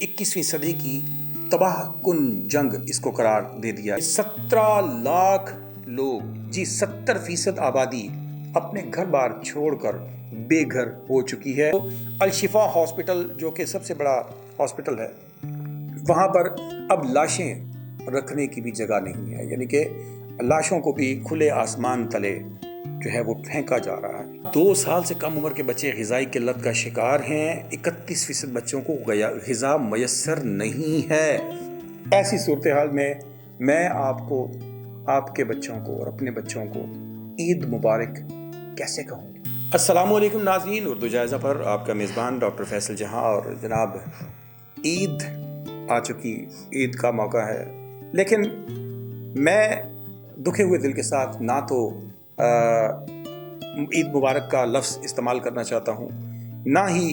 21वीं सदी की तबाह कुन जंग इसको करार दे दिया। 17 लाख लोग, जी 70% आबादी अपने घर बार छोड़कर बेघर हो चुकी है। तो अल-शिफा हॉस्पिटल जो कि सबसे बड़ा हॉस्पिटल है, वहाँ पर अब लाशें रखने की भी जगह नहीं है, यानी कि लाशों को भी खुले आसमान तले जो है वो फेंका जा रहा है। 2 साल से कम उम्र के बच्चे ग़िज़ाई किल्लत का शिकार हैं। 31% बच्चों को ग़िज़ा मयस्सर नहीं है। ऐसी सूरत हाल में मैं आपको, आपके बच्चों को और अपने बच्चों को ईद मुबारक कैसे कहूँ। अस्सलामु अलैकुम नाज़रीन, उर्दू जायज़ा पर आपका मेज़बान डॉक्टर फैसल जहाँ। और जनाब, ईद आ चुकी, ईद का मौका है, लेकिन मैं दुखे हुए दिल के साथ ना तो ईद मुबारक का लफ्ज़ इस्तेमाल करना चाहता हूँ, ना ही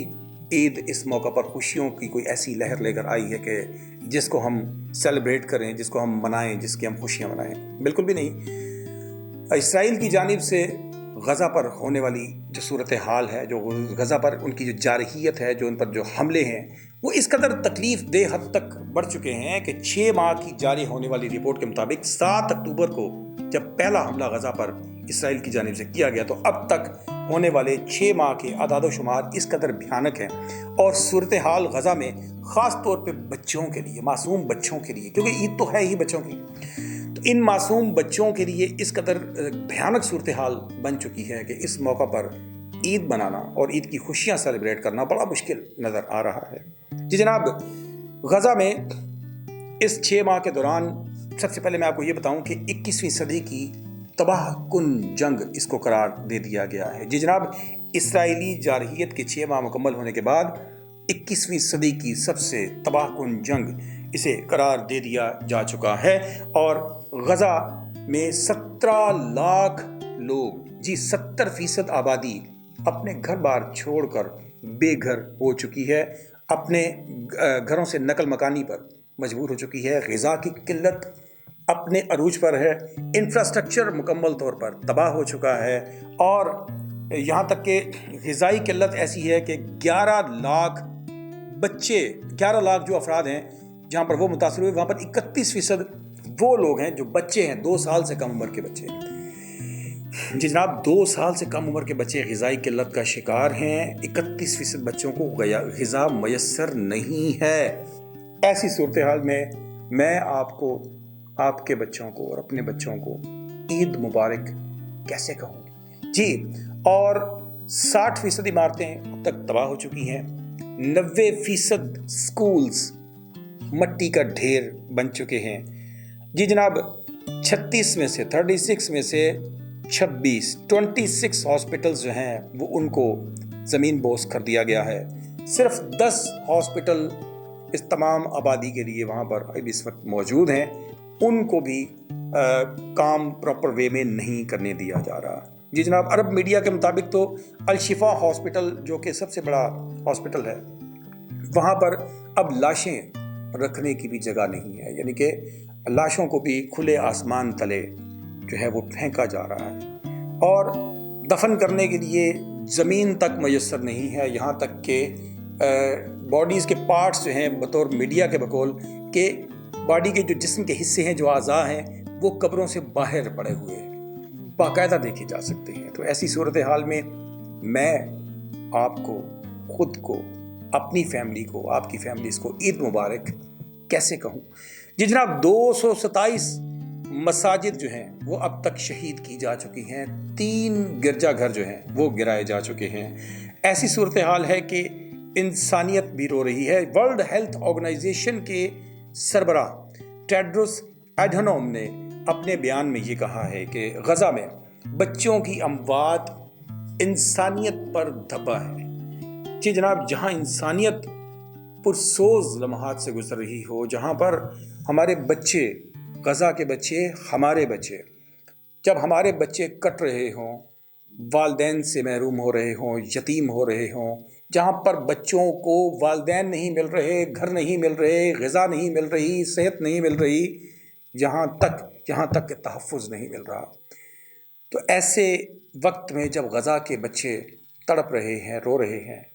ईद इस मौका पर खुशियों की कोई ऐसी लहर लेकर आई है कि जिसको हम सेलिब्रेट करें, जिसको हम मनाएं, जिसकी हम खुशियाँ मनाएं। बिल्कुल भी नहीं। इसराइल की जानिब से गज़ा पर होने वाली जो सूरत हाल है, जो गज़ा पर उनकी जो जारहियत है, जो उन पर जो हमले हैं, वो इस कदर तकलीफ़ दे हद तक बढ़ चुके हैं कि 6 माह की जारी होने वाली रिपोर्ट के मुताबिक 7 अक्टूबर को जब पहला हमला गज़ा पर इसराइल की जानिब से किया गया, तो अब तक होने वाले 6 माह के आदाद शुमार इस कदर भयानक हैं। और सूरत हाल गज़ा में ख़ास तौर पे बच्चों के लिए, मासूम बच्चों के लिए, क्योंकि ईद तो है ही बच्चों की, तो इन मासूम बच्चों के लिए इस कदर भयानक सूरत हाल बन चुकी है कि इस मौका पर ईद मनाना और ईद की खुशियाँ सेलिब्रेट करना बड़ा मुश्किल नज़र आ रहा है। जी जनाब, गज़ा में इस 6 माह के दौरान सबसे पहले मैं आपको ये बताऊं कि 21वीं सदी की तबाह कुन जंग इसको करार दे दिया गया है। जी जनाब, इसराइली जारहियत के 6 माह मुकम्मल होने के बाद 21वीं सदी की सबसे तबाह कुन जंग इसे करार दे दिया जा चुका है। और गज़ा में 17 लाख लोग, जी 70% आबादी अपने घर बार छोड़कर बेघर हो चुकी है, अपने घरों से नकल मकानी पर मजबूर हो चुकी है। ग़िज़ा की किल्लत अपने अरूज पर है, इंफ्रास्ट्रक्चर मुकम्मल तौर पर तबाह हो चुका है, और यहाँ तक कि ग़िज़ाई किल्लत ऐसी है कि 11 लाख बच्चे, 11 लाख जो अफराद हैं जहाँ पर वो मुतासर हुए, वहाँ पर 31% वो लोग हैं जो बच्चे हैं, 2 साल से कम उम्र के बच्चे। जी जनाब, 2 साल से कम उम्र के बच्चे ग़िज़ाई किल्लत का शिकार हैं। 31% बच्चों को ग़िज़ा मयस्सर नहीं है। ऐसी सूरत हाल में मैं आपको, आपके बच्चों को और अपने बच्चों को ईद मुबारक कैसे कहूँ। जी, और 60% इमारतें अब तक तबाह हो चुकी हैं। 90% स्कूल्स मट्टी का ढेर बन चुके हैं। जी जनाब, 36 में से 26 हॉस्पिटल्स जो हैं वो उनको ज़मीन बोस कर दिया गया है। सिर्फ 10 हॉस्पिटल इस तमाम आबादी के लिए वहाँ पर इस वक्त मौजूद हैं, उनको भी काम प्रॉपर वे में नहीं करने दिया जा रहा। जी जनाब, अरब मीडिया के मुताबिक तो अल-शिफा हॉस्पिटल जो कि सबसे बड़ा हॉस्पिटल है, वहाँ पर अब लाशें रखने की भी जगह नहीं है, यानी कि लाशों को भी खुले आसमान तले जो है वो फेंका जा रहा है, और दफन करने के लिए ज़मीन तक मयस्सर नहीं है। यहाँ तक कि बॉडीज़ के पार्ट्स जो हैं, बतौर मीडिया के बकौल के बॉडी के जो जिस्म के हिस्से हैं, जो आज़ा हैं, वो कब्रों से बाहर पड़े हुए बाकायदा देखे जा सकते हैं। तो ऐसी सूरत हाल में मैं आपको, ख़ुद को, अपनी फैमिली को, आपकी फैमिलीज़ को ईद मुबारक कैसे कहूँ। जी जनाब, 227 मसाजिद जो हैं वो अब तक शहीद की जा चुकी हैं। 3 गिरजाघर जो हैं वो गिराए जा चुके हैं। ऐसी सूरत हाल है कि इंसानियत भी रो रही है। वर्ल्ड हेल्थ ऑर्गेनाइजेशन के सरबराह टेड्रोस एडहनोम ने अपने बयान में ये कहा है कि गज़ा में बच्चों की अमवात इंसानियत पर धब्बा है। जी जनाब, जहाँ इंसानियत पुरसोज लम्हात से गुजर रही हो, जहाँ पर हमारे बच्चे, गज़ा के बच्चे, हमारे बच्चे, जब हमारे बच्चे कट रहे हों, वालदैन से महरूम हो रहे हों, यतीम हो रहे हों, जहाँ पर बच्चों को वालदैन नहीं मिल रहे, घर नहीं मिल रहे, ग़िज़ा नहीं मिल रही, सेहत नहीं मिल रही, यहाँ तक कि तहफ़्फ़ुज़ नहीं मिल रहा, तो ऐसे वक्त में जब गज़ा के बच्चे तड़प रहे हैं, रो रहे हैं,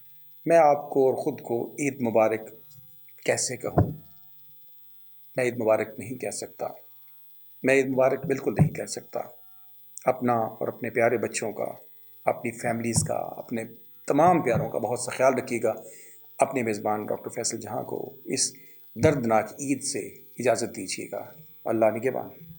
मैं आपको और ख़ुद को ईद मुबारक کیسے کہوں، میں عید مبارک نہیں کہہ سکتا، میں عید مبارک بالکل نہیں کہہ سکتا۔ اپنا اور اپنے پیارے بچوں کا، اپنی فیملیز کا، اپنے تمام پیاروں کا بہت سا خیال رکھیے گا۔ اپنے میزبان ڈاکٹر فیصل جہاں کو اس دردناک عید سے اجازت دیجیے گا۔ اللہ نگہبان۔